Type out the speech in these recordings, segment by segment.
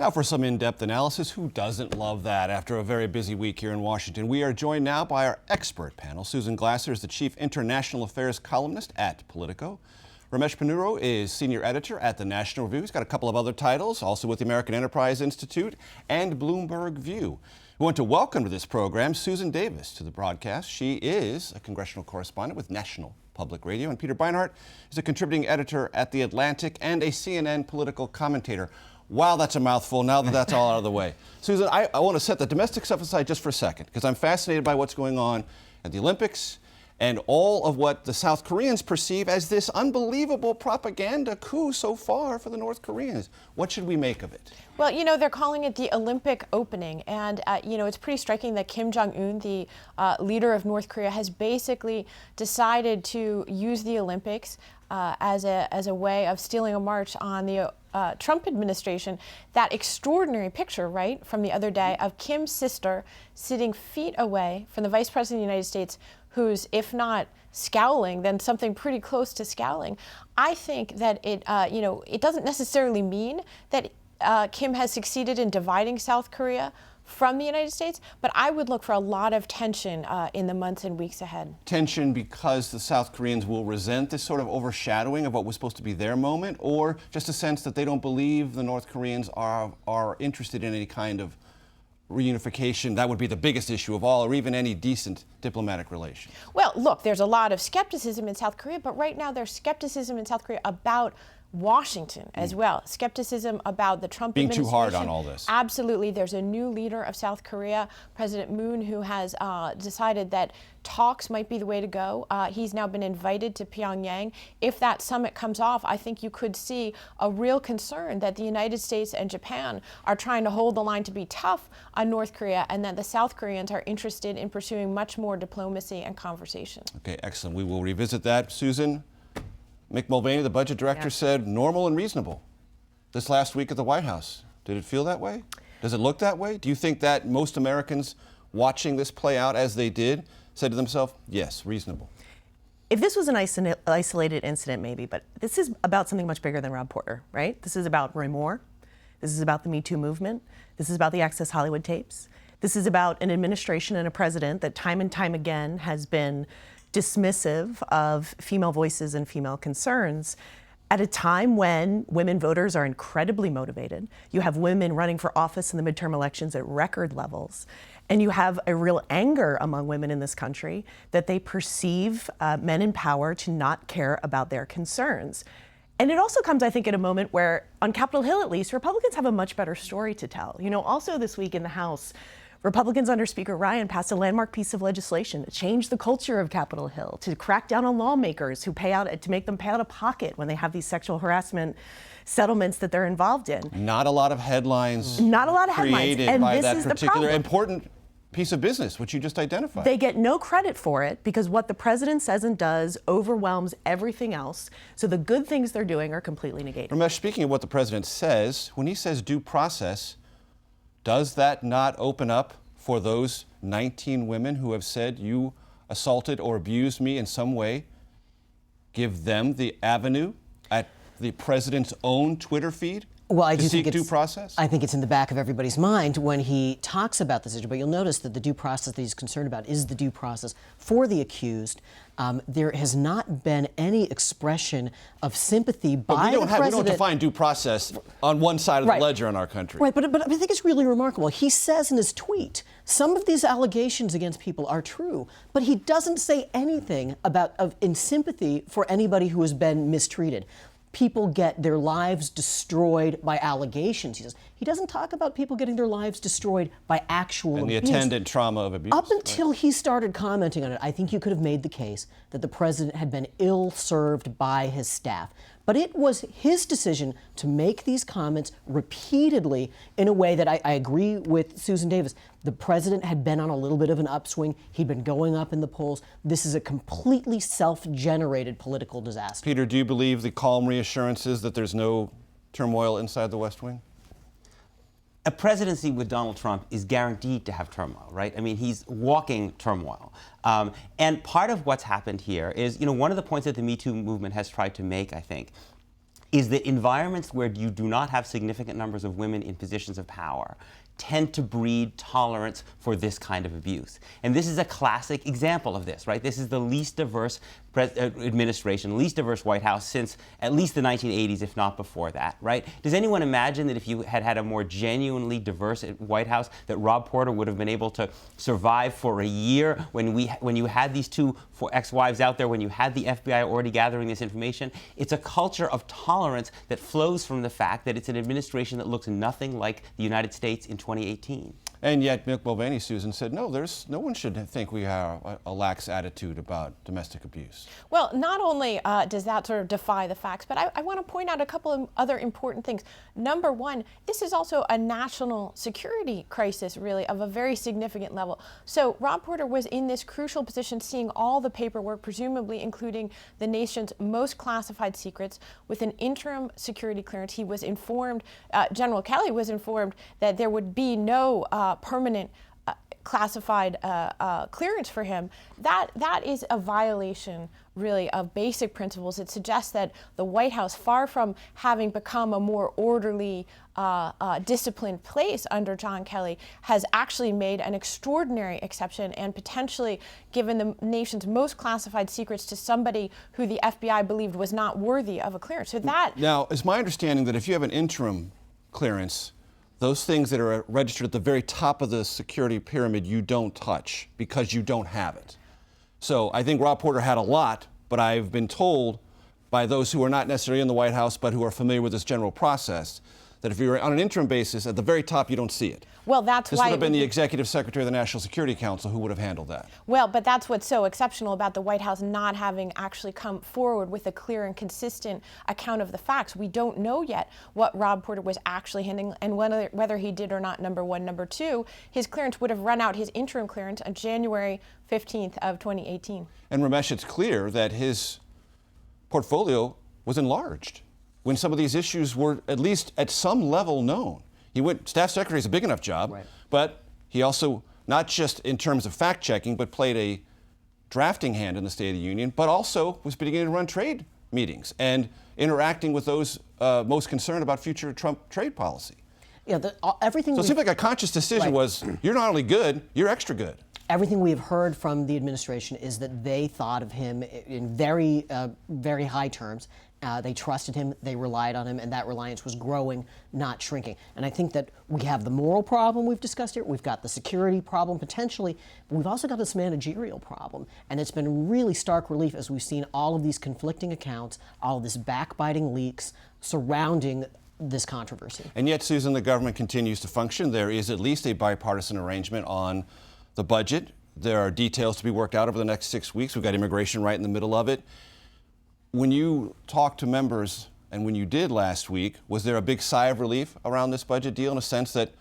Now for some in-depth analysis. Who doesn't love that after a very busy week here in Washington? We are joined now by our expert panel. Susan Glasser is the chief international affairs columnist at Politico. Ramesh Ponnuru is senior editor at the National Review. He's got a couple of other titles, also with the American Enterprise Institute and Bloomberg View. We want to welcome to this program Susan Davis to the broadcast. She is a congressional correspondent with National Public Radio, and Peter Beinart is a contributing editor at The Atlantic and a CNN political commentator. Wow, that's a mouthful. Now that that's all out of the way. Susan, I want to set the domestic stuff aside just for a second, because I'm fascinated by what's going on at the Olympics and all of what the South Koreans perceive as this unbelievable propaganda coup so far for the North Koreans. What should we make of it? Well, you know, they're calling it the Olympic opening. And, you know, it's pretty striking that Kim Jong-un, the leader of North Korea, has basically decided to use the Olympics as a way of stealing a march on the Trump administration. That extraordinary picture, right, from the other day of Kim's sister sitting feet away from the Vice President of the United States, who's, if not scowling, then something pretty close to scowling. I think that it, you know, it doesn't necessarily mean that Kim has succeeded in dividing South Korea from the United States, but I would look for a lot of tension in the months and weeks ahead. Tension because the South Koreans will resent this sort of overshadowing of what was supposed to be their moment, or just a sense that they don't believe the North Koreans are interested in any kind of reunification? That would be the biggest issue of all, or even any decent diplomatic relation. Well, look, there's a lot of skepticism in South Korea, but right now there's skepticism in South Korea about Washington as well. Skepticism about the Trump being administration. Too hard on all this. Absolutely. There's a new leader of South Korea, President Moon, who has decided that talks might be the way to go. He's now been invited to Pyongyang. If that summit comes off, I think you could see a real concern that the United States and Japan are trying to hold the line to be tough on North Korea, and that the South Koreans are interested in pursuing much more diplomacy and conversation. Okay, excellent. We will revisit that. Susan, Mick Mulvaney, the budget director, said normal and reasonable this last week at the White House. Did it feel that way? Does it look that way? Do you think that most Americans watching this play out as they did said to themselves, yes, reasonable? If this was an isolated incident, maybe, but this is about something much bigger than Rob Porter, right? This is about Roy Moore. This is about the Me Too movement. This is about the Access Hollywood tapes. This is about an administration and a president that time and time again has been dismissive of female voices and female concerns at a time when women voters are incredibly motivated. You have women running for office in the midterm elections at record levels. And you have a real anger among women in this country that they perceive men in power to not care about their concerns. And it also comes, I think, at a moment where, on Capitol Hill at least, Republicans have a much better story to tell. You know, also this week in the House, Republicans under Speaker Ryan passed a landmark piece of legislation to change the culture of Capitol Hill, to crack down on lawmakers who to make them pay out of pocket when they have these sexual harassment settlements that they're involved in. Not a lot of headlines. Not a lot of headlines. Created and by this that is particular the important piece of business, which you just identified. They get no credit for it because what the president says and does overwhelms everything else. So the good things they're doing are completely negated. Ramesh, speaking of what the president says, when he says due process, does that not open up for those 19 women who have said you assaulted or abused me in some way, give them the avenue at the president's own Twitter feed? Well, I do think due process? I think it's in the back of everybody's mind when he talks about this issue. But you'll notice that the due process that he's concerned about is the due process for the accused. There has not been any expression of sympathy by the president. We don't define due process on one side of the ledger in our country. Right, but I think it's really remarkable. He says in his tweet, some of these allegations against people are true, but he doesn't say anything in sympathy for anybody who has been mistreated. People get their lives destroyed by allegations, he says. He doesn't talk about people getting their lives destroyed by actual abuse. And the attendant trauma of abuse. Up until he started commenting on it, I think you could have made the case that the president had been ill-served by his staff. But it was his decision to make these comments repeatedly in a way that I agree with Susan Davis. The president had been on a little bit of an upswing. He'd been going up in the polls. This is a completely self-generated political disaster. Peter, do you believe the calm reassurances that there's no turmoil inside the West Wing? A presidency with Donald Trump is guaranteed to have turmoil, right? I mean, he's walking turmoil. And part of what's happened here is, you know, one of the points that the Me Too movement has tried to make, I think, is that environments where you do not have significant numbers of women in positions of power tend to breed tolerance for this kind of abuse. And this is a classic example of this, right? This is the least diverse administration, least diverse White House since at least the 1980s, if not before that, right? Does anyone imagine that if you had had a more genuinely diverse White House, that Rob Porter would have been able to survive for a year when you had these two ex-wives out there, when you had the FBI already gathering this information? It's a culture of tolerance that flows from the fact that it's an administration that looks nothing like the United States in 2018. And yet Mick Mulvaney, Susan, said, no one should think we have a lax attitude about domestic abuse. Well, not only does that sort of defy the facts, but I want to point out a couple of other important things. Number one, this is also a national security crisis, really, of a very significant level. So Rob Porter was in this crucial position, seeing all the paperwork, presumably including the nation's most classified secrets, with an interim security clearance. He was informed, General Kelly was informed, that there would be no permanent classified clearance for him. That is a violation, really, of basic principles. It suggests that the White House, far from having become a more orderly, disciplined place under John Kelly, has actually made an extraordinary exception and potentially given the nation's most classified secrets to somebody who the FBI believed was not worthy of a clearance. So that... Now, it's my understanding that if you have an interim clearance, those things that are registered at the very top of the security pyramid you don't touch because you don't have it. So I think Rob Porter had a lot, but I've been told by those who are not necessarily in the White House but who are familiar with this general process that if you're on an interim basis, at the very top you don't see it. Well, that's this why would have been the Executive Secretary of the National Security Council who would have handled that. Well, but that's what's so exceptional about the White House not having actually come forward with a clear and consistent account of the facts. We don't know yet what Rob Porter was actually handling and whether he did or not, number one. Number two, his clearance would have run out, his interim clearance, on January 15th of 2018. And Ramesh, it's clear that his portfolio was enlarged when some of these issues were at least at some level known. Staff secretary is a big enough job, right, but he also, not just in terms of fact-checking, but played a drafting hand in the State of the Union, but also was beginning to run trade meetings and interacting with those most concerned about future Trump trade policy. Yeah, everything. So it seems like a conscious decision was, you're not only good, you're extra good. Everything we have heard from the administration is that they thought of him in very, very high terms. They trusted him, they relied on him, and that reliance was growing, not shrinking. And I think that we have the moral problem we've discussed here, we've got the security problem potentially, but we've also got this managerial problem. And it's been really stark relief as we've seen all of these conflicting accounts, all of this backbiting leaks surrounding this controversy. And yet, Susan, the government continues to function. There is at least a bipartisan arrangement on the budget. There are details to be worked out over the next 6 weeks. We've got immigration right in the middle of it. When you talk to members, and when you did last week, was there a big sigh of relief around this budget deal in a sense that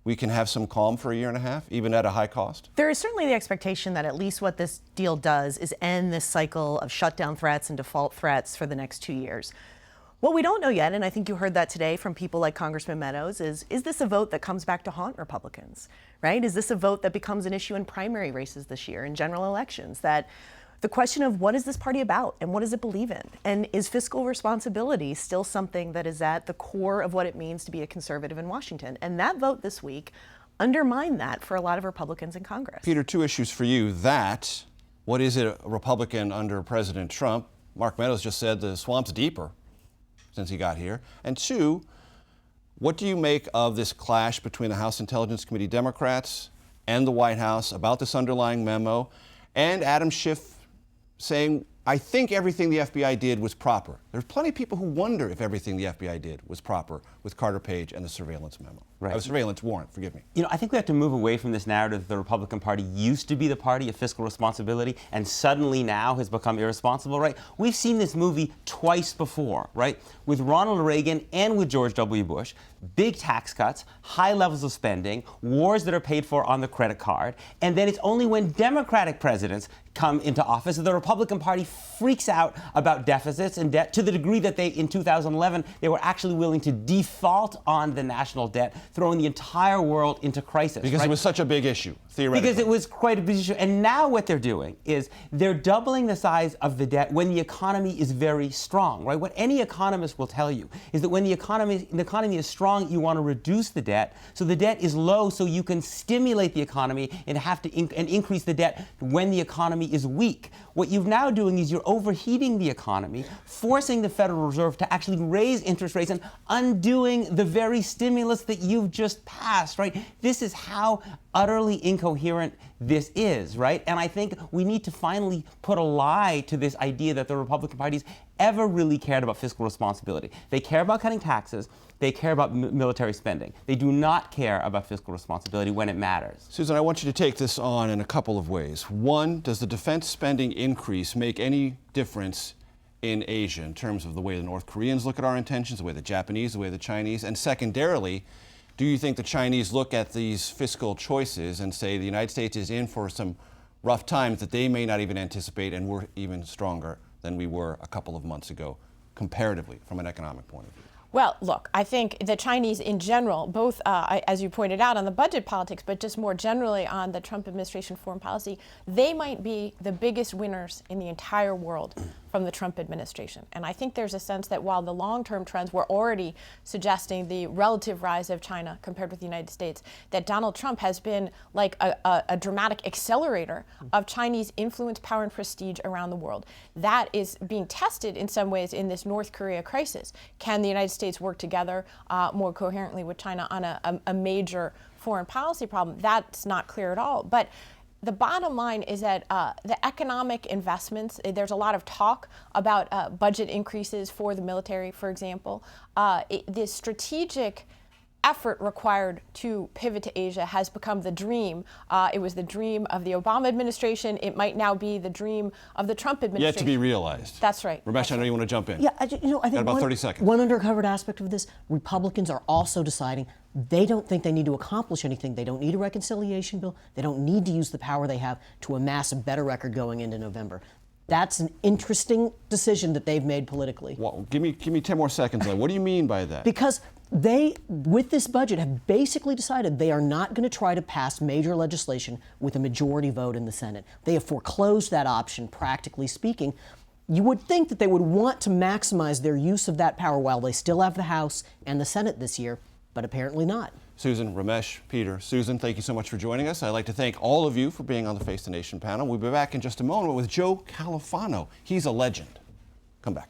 we can have some calm for a year and a half, even at a high cost? There is certainly the expectation that at least what this deal does is end this cycle of shutdown threats and default threats for the next 2 years. What we don't know yet, and I think you heard that today from people like Congressman Meadows, is this a vote that comes back to haunt Republicans, right? Is this a vote that becomes an issue in primary races this year, in general elections? That the question of what is this party about and what does it believe in? And is fiscal responsibility still something that is at the core of what it means to be a conservative in Washington? And that vote this week undermined that for a lot of Republicans in Congress. Peter, two issues for you. That, what is it a Republican under President Trump? Mark Meadows just said the swamp's deeper since he got here. And two, what do you make of this clash between the House Intelligence Committee Democrats and the White House about this underlying memo, and Adam Schiff saying, I think everything the FBI did was proper? There's plenty of people who wonder if everything the FBI did was proper with Carter Page and the surveillance memo. Right. Surveillance warrant, forgive me. You know, I think we have to move away from this narrative that the Republican Party used to be the party of fiscal responsibility and suddenly now has become irresponsible, right? We've seen this movie twice before, right? With Ronald Reagan and with George W. Bush, big tax cuts, high levels of spending, wars that are paid for on the credit card, and then it's only when Democratic presidents come into office that the Republican Party freaks out about deficits and debt to the degree that they, in 2011, they were actually willing to defund default on the national debt, throwing the entire world into crisis. Because right? it was such a big issue, theoretically. Because it was quite a big issue. And now what they're doing is they're doubling the size of the debt when the economy is very strong, right? What any economist will tell you is that when the economy is strong, you want to reduce the debt. So the debt is low so you can stimulate the economy and have to increase the debt when the economy is weak. What you're now doing is you're overheating the economy, forcing the Federal Reserve to actually raise interest rates and undoing the very stimulus that you've just passed, right? This is how utterly incoherent this is, right? And I think we need to finally put a lie to this idea that the Republican parties ever really cared about fiscal responsibility. They care about cutting taxes. They care about military spending. They do not care about fiscal responsibility when it matters. Susan, I want you to take this on in a couple of ways. One, does the defense spending increase make any difference in Asia in terms of the way the North Koreans look at our intentions, the way the Japanese, the way the Chinese? And secondarily, do you think the Chinese look at these fiscal choices and say the United States is in for some rough times that they may not even anticipate, and we're even stronger than we were a couple of months ago, comparatively, from an economic point of view? Well, look, I think the Chinese in general, both, as you pointed out, on the budget politics, but just more generally on the Trump administration foreign policy, they might be the biggest winners in the entire world from the Trump administration. And I think there's a sense that while the long-term trends were already suggesting the relative rise of China compared with the United States, that Donald Trump has been like a dramatic accelerator of Chinese influence, power, and prestige around the world. That is being tested in some ways in this North Korea crisis. Can the United States work together more coherently with China on a major foreign policy problem? That's not clear at all. But the bottom line is that the economic investments, there's a lot of talk about budget increases for the military, for example. The strategic effort required to pivot to Asia has become the dream. It was the dream of the Obama administration. It might now be the dream of the Trump administration. Yet to be realized. That's right. Ramesh, I know you want to jump in. Yeah, I think got about 30 seconds. One undercovered aspect of this, Republicans are also deciding they don't think they need to accomplish anything. They don't need a reconciliation bill. They don't need to use the power they have to amass a better record going into November. That's an interesting decision that they've made politically. Well, give me 10 more seconds. What do you mean by that? Because they, with this budget, have basically decided they are not going to try to pass major legislation with a majority vote in the Senate. They have foreclosed that option, practically speaking. You would think that they would want to maximize their use of that power while they still have the House and the Senate this year, but apparently not. Susan, Ramesh, Peter, Susan, thank you so much for joining us. I'd like to thank all of you for being on the Face the Nation panel. We'll be back in just a moment with Joe Califano. He's a legend. Come back.